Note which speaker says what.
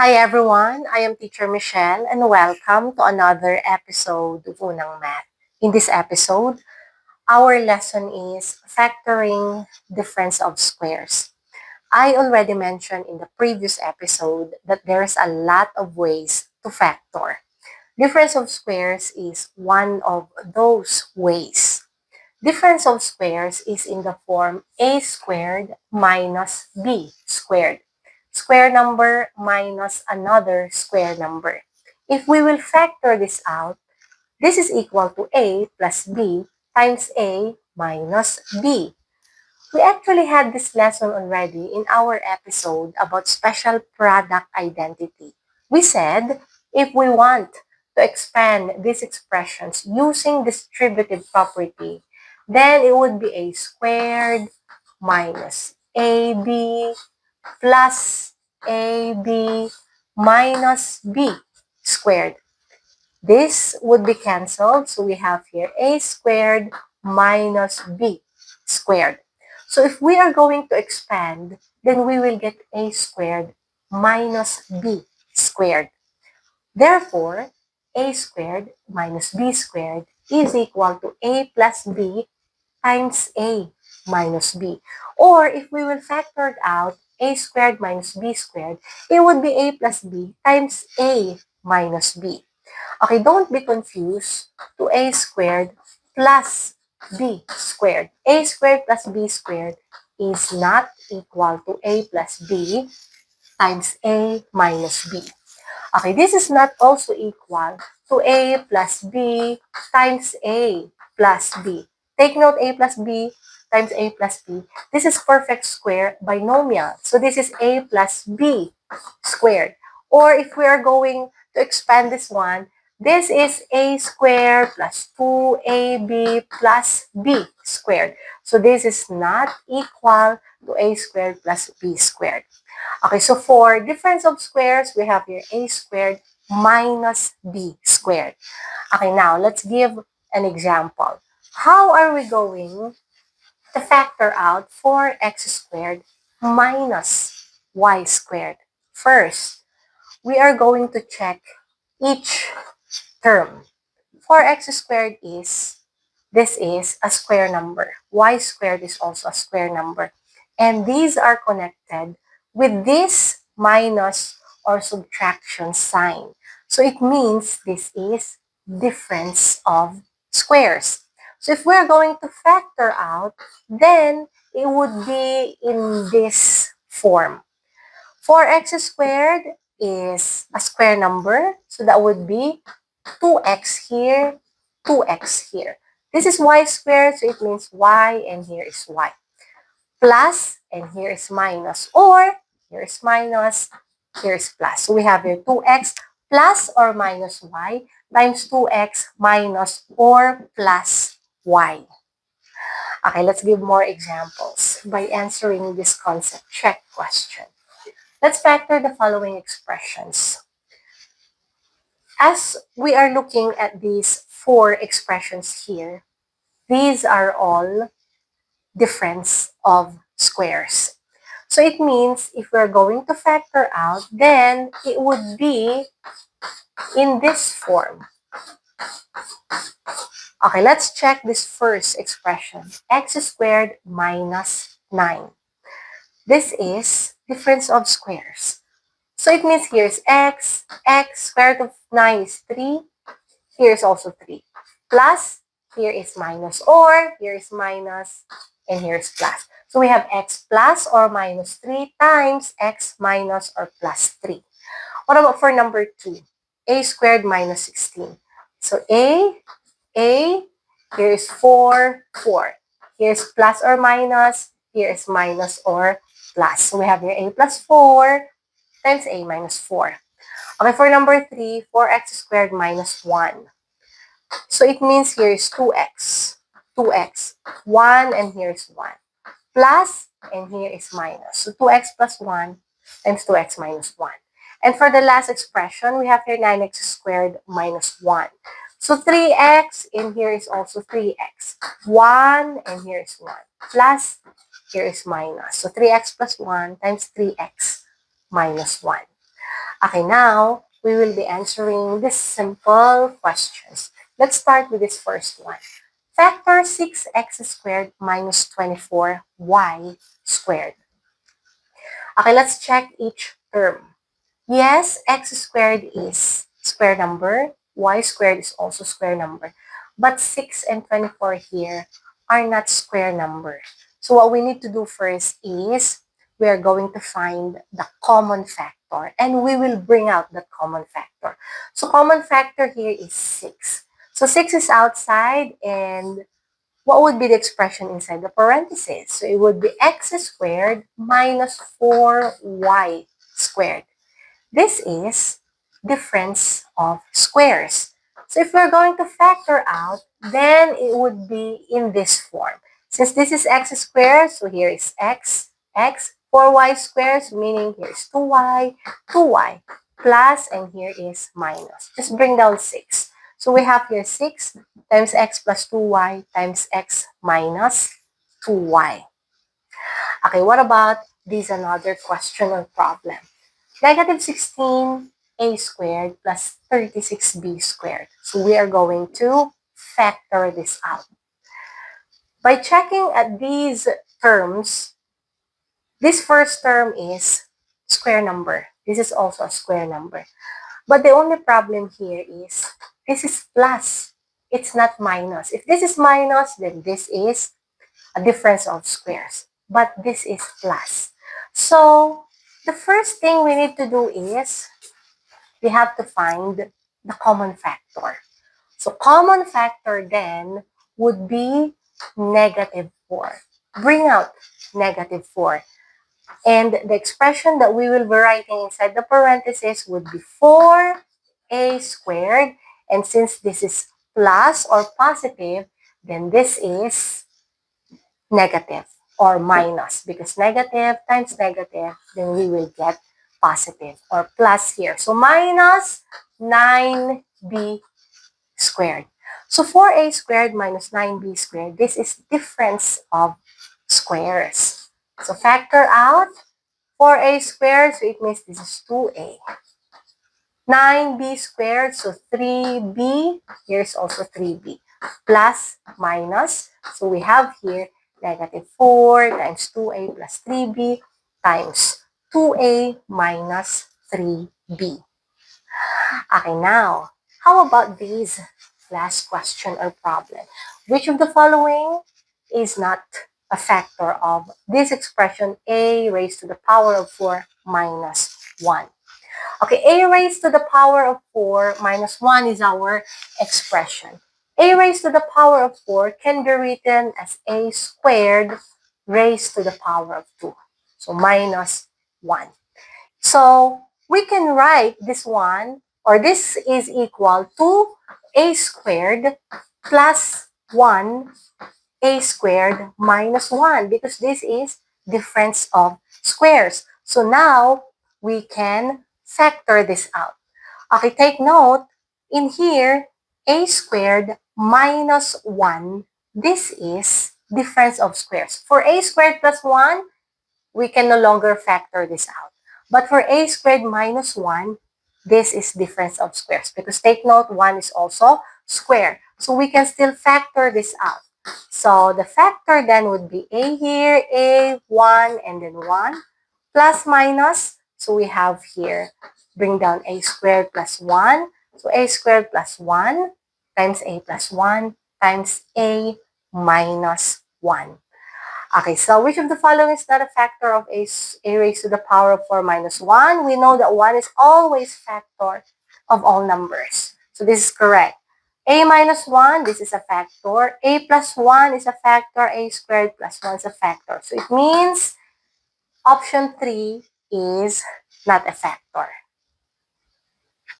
Speaker 1: Hi everyone, I am Teacher Michelle and welcome to another episode of Unang Math. In this episode, our lesson is factoring difference of squares. I already mentioned in the previous episode that there's a lot of ways to factor. Difference of squares is one of those ways. Difference of squares is in the form a squared minus b squared. Square number minus another square number. If we will factor this out, this is equal to a plus b times a minus b. We actually had this lesson already in our episode about special product identity. We said if we want to expand these expressions using distributive property, then it would be a squared minus ab plus ab minus b squared. This would be canceled, so we have here a squared minus b squared. So if we are going to expand, then we will get a squared minus b squared. Therefore, a squared minus b squared is equal to a plus b times a minus b. Or if we will factor it out, a squared minus b squared, it would be a plus b times a minus b. Okay, don't be confused to a squared plus b squared. A squared plus b squared is not equal to a plus b times a minus b. Okay, this is not also equal to a plus b times a plus b. Take note, a plus b times a plus b. This is perfect square binomial. So this is a plus b squared. Or if we are going to expand this one, this is a squared plus 2ab plus b squared. So this is not equal to a squared plus b squared. Okay, so for difference of squares, we have here a squared minus b squared. Okay, now let's give an example. How are we going to factor out 4x squared minus y squared? First, we are going to check each term. 4x squared this is a square number. Y squared is also a square number. And these are connected with this minus or subtraction sign. So it means this is difference of squares. So if we're going to factor out, then it would be in this form. 4x squared is a square number. So that would be 2x here, 2x here. This is y squared, so it means y, and here is y. Plus, and here is minus, or here is minus, here is plus. So we have here 2x plus or minus y times 2x minus or plus y. Okay, let's give more examples by answering this concept check question. Let's factor the following expressions. As we are looking at these four expressions here, these are all difference of squares. So it means if we're going to factor out, then it would be in this form. Okay, let's check this first expression. X squared minus 9. This is difference of squares. So it means here's x square root of 9 is 3. Here is also 3. Plus, here is minus, or here is minus, and here is plus. So we have x plus or minus 3 times x minus or plus 3. What about for number 2? A squared minus 16. So here is 4, 4. Here's plus or minus, here is minus or plus. So we have here a plus 4 times a minus 4. Okay, for number 3, 4x squared minus 1. So it means here is 2x, 1, and here is 1. Plus, and here is minus. So 2x plus 1 times 2x minus 1. And for the last expression, we have here 9x squared minus 1. So 3x, and here is also 3x. 1, and here is 1. Plus, here is minus. So 3x plus 1 times 3x minus 1. Okay, now we will be answering these simple questions. Let's start with this first one. Factor 6x squared minus 24y squared. Okay, let's check each term. Yes, x squared is square number. Y squared is also square number. But 6 and 24 here are not square number. So what we need to do first is we are going to find the common factor and we will bring out the common factor. So common factor here is 6. So 6 is outside, and what would be the expression inside the parentheses? So it would be x squared minus 4y squared. This is difference of squares. So if we're going to factor out, then it would be in this form. Since this is x squared, so here is x, 4y squared, so meaning here is 2y, plus, and here is minus. Just bring down 6. So we have here 6 times x plus 2y times x minus 2y. Okay, what about this another question or problem? Negative 16a squared plus 36b squared. So we are going to factor this out. By checking at these terms, this first term is square number. This is also a square number. But the only problem here is this is plus. It's not minus. If this is minus, then this is a difference of squares. But this is plus. So the first thing we need to do is we have to find the common factor. So common factor then would be negative 4. Bring out negative 4. And the expression that we will be writing inside the parentheses would be 4a squared. And since this is plus or positive, then this is negative or minus, because negative times negative, then we will get positive or plus here. So minus 9b squared. So 4a squared minus 9b squared, this is difference of squares. So factor out 4a squared, so it means this is 2a. 9b squared, so 3b, here's also 3b. Plus, minus, so we have here negative 4 times 2a plus 3b times 2a minus 3b. Okay, now, how about this last question or problem? Which of the following is not a factor of this expression a raised to the power of 4 minus 1? Okay, a raised to the power of 4 minus 1 is our expression. A raised to the power of 4 can be written as a squared raised to the power of 2. So minus 1. So we can write this one, or this is equal to a squared plus 1 a squared minus 1, because this is difference of squares. So now we can factor this out. Okay, take note, in here, a squared minus 1, this is difference of squares. For a squared plus 1, we can no longer factor this out. But for a squared minus 1, this is difference of squares, because take note, 1 is also square. So we can still factor this out. So the factor then would be a here, a, 1, and then 1, plus minus. So we have here, bring down a squared plus 1. So a squared plus 1 times a plus 1 times a minus 1. Okay, so which of the following is not a factor of a raised to the power of 4 minus 1? We know that 1 is always factor of all numbers. So this is correct. A minus 1, this is a factor. A plus 1 is a factor. A squared plus 1 is a factor. So it means option 3 is not a factor.